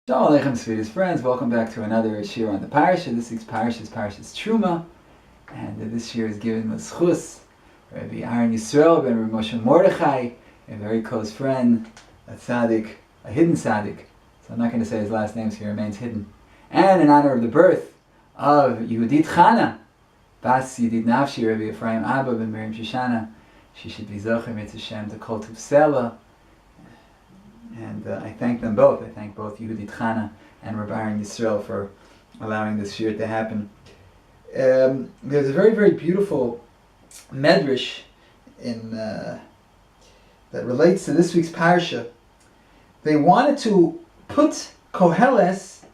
Shalom Aleichem, sweetest friends. Welcome back to another shiur on the Parshah. This week's Parshah is Parshas Truma, and this year is given with Schus, Rabbi Aaron Yisrael ben Rabbi Moshe Mordechai, a very close friend, a tzaddik, a hidden tzaddik. So I'm not going to say his last name, so he remains hidden. And in honor of the birth of Yehudit Chana, Bas Yedid Nafshi, Rabbi Ephraim Abba ben Miriam Shoshana, she should be Zocher Mitzvah Shem to Kol Tuv Sela. And I thank them both. I thank both Yehudit Chana and Rabbi Aaron Yisrael for allowing this shiur to happen. There's a very, very beautiful medrash that relates to this week's parsha. They wanted to put Koheles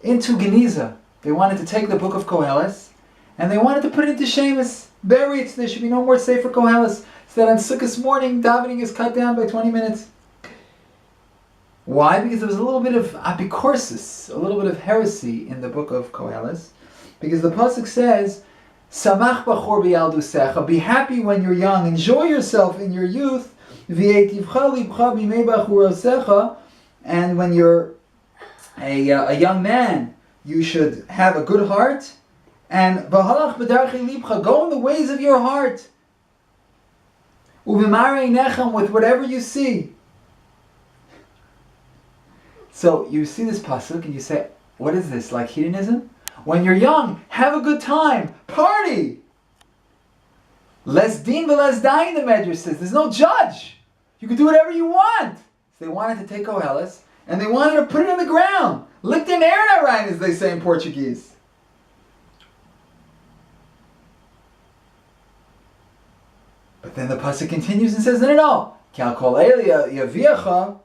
into Geniza. They wanted to take the book of Koheles and they wanted to put it into Shemus. Bury it so there should be no more Sefer Koheles. So that on Sukkot morning, davening is cut down by 20 minutes. Why? Because there was a little bit of apikorsis, a little bit of heresy in the book of Koheles. Because the pasuk says, "Samach b'chor b'yaldusecha," be happy when you're young, enjoy yourself in your youth. V'yetivcha libcha b'mei b'churosecha, and when you're a young man, you should have a good heart. And v'halach b'darchei libcha, go in the ways of your heart. U'b'marei nechem, with whatever you see. So you see this pasuk and you say, what is this, like hedonism? When you're young, have a good time, party! Les din v'les dayin, the Medrash says. There's no judge. You can do whatever you want. So they wanted to take Koheles and they wanted to put it on the ground. Licht in air rein, as they say in Portuguese. But then the pasuk continues and says, no. Kal kol elia yaviacha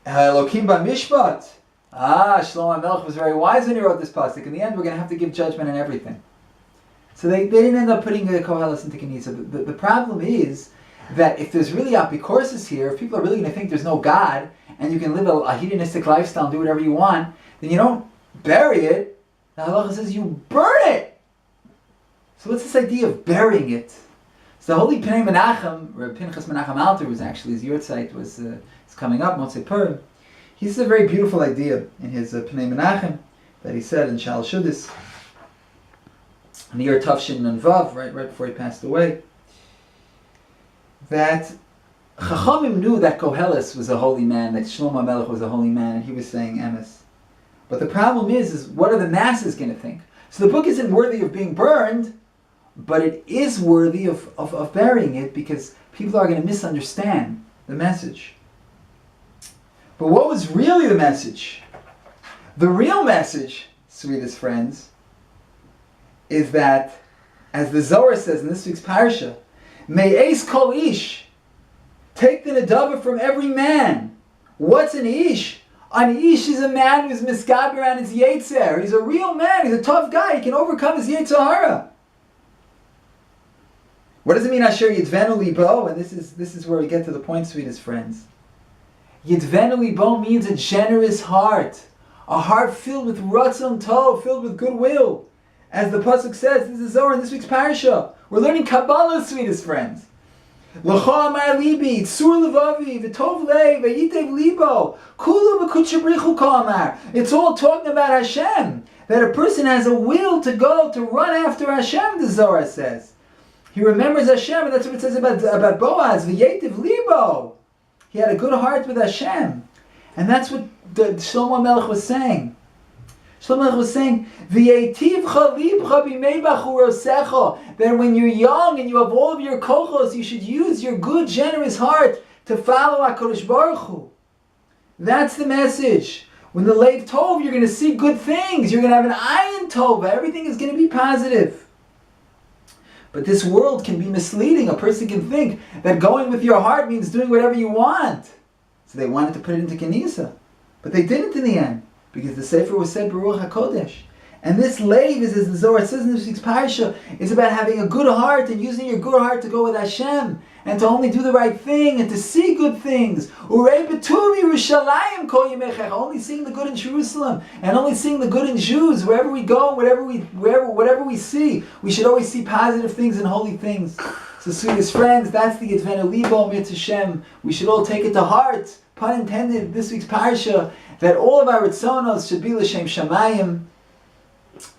Elokim b'mishpat. Shlomo HaMelech was very wise when he wrote this pasuk. In the end, we're going to have to give judgment on everything. So they didn't end up putting the Koheles into Kenisa. The problem is that if there's really apikorsis here, if people are really going to think there's no God, and you can live a hedonistic lifestyle and do whatever you want, then you don't bury it. The halacha says you burn it. So what's this idea of burying it? So the holy Pnei Menachem, Reb Pinchas Menachem Alter, was actually, his yurtzeit was coming up, Motzei Purim. He says a very beautiful idea in his Pnei Menachem that he said in Shal Shudis in the year Tavshin Nun Vav, right before he passed away, that Chachamim knew that Koheles was a holy man, that Shlomo HaMelech was a holy man, and he was saying emes. But the problem is what are the masses going to think? So the book isn't worthy of being burned, but it is worthy of burying it because people are going to misunderstand the message. But what was really the message? The real message, sweetest friends, is that, as the Zohar says in this week's parsha, Me'es kol ish, take the nedava from every man. What's an ish? An ish is a man who's misgaber on his yetzer. He's a real man. He's a tough guy. He can overcome his yetzer hara. What does it mean, Asher Yidvenu Libo? And this is where we get to the point, sweetest friends. Yidvenu Libo means a generous heart. A heart filled with ratzon tov, filled with goodwill. As the pasuk says, this is Zohar in this week's parasha. We're learning Kabbalah, sweetest friends. L'cha amar libi, tzur levavi, v'tov lei, v'yitev libo, kulu v'kutchabrichu k'amar. It's all talking about Hashem. That a person has a will to go, to run after Hashem, the Zohar says. He remembers Hashem, and that's what it says about Boaz, v'yetiv libo. He had a good heart with Hashem. And that's what Shlomo HaMelech was saying. Shlomo HaMelech was saying, v'yetivcha libcha b'mei b'churosecha, that when you're young and you have all of your kochos, you should use your good, generous heart to follow HaKadosh Baruch Hu. That's the message. When the Leiv Tov, you're going to see good things. You're going to have an ayin tova. Everything is going to be positive. But this world can be misleading. A person can think that going with your heart means doing whatever you want. So they wanted to put it into Kenisa. But they didn't in the end. Because the Sefer was said Baruch HaKodesh. And this Leiv, as the Zohar says in this week's parasha, is about having a good heart and using your good heart to go with Hashem. And to only do the right thing and to see good things. Urei b'tuv Yerushalayim kol yemeichecha. Only seeing the good in Jerusalem. And only seeing the good in Jews. Wherever we go, whatever we see. We should always see positive things and holy things. So sweetest friends, that's the Yidvenu Libo Mitzvah Hashem. We should all take it to heart. pun intended, this week's parsha, that all of our ritzonos should be l'shem shamayim,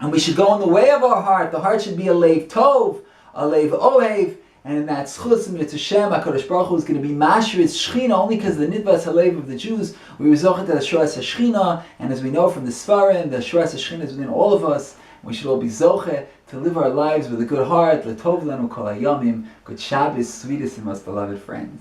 and we should go in the way of our heart. The heart should be a leiv tov, a leiv ohev, and in that schus and Yitzhak Hashem, HaKadosh Baruch Hu is going to be mashritz Shechina only because of the nidvas halev of the Jews. We result to the Shras HaShechina, and as we know from the Sfarim, the Shras HaShechina is within all of us. We should all be zoche to live our lives with a good heart. L'tov lanu kol hayamim. Good Shabbos, sweetest and most beloved friends.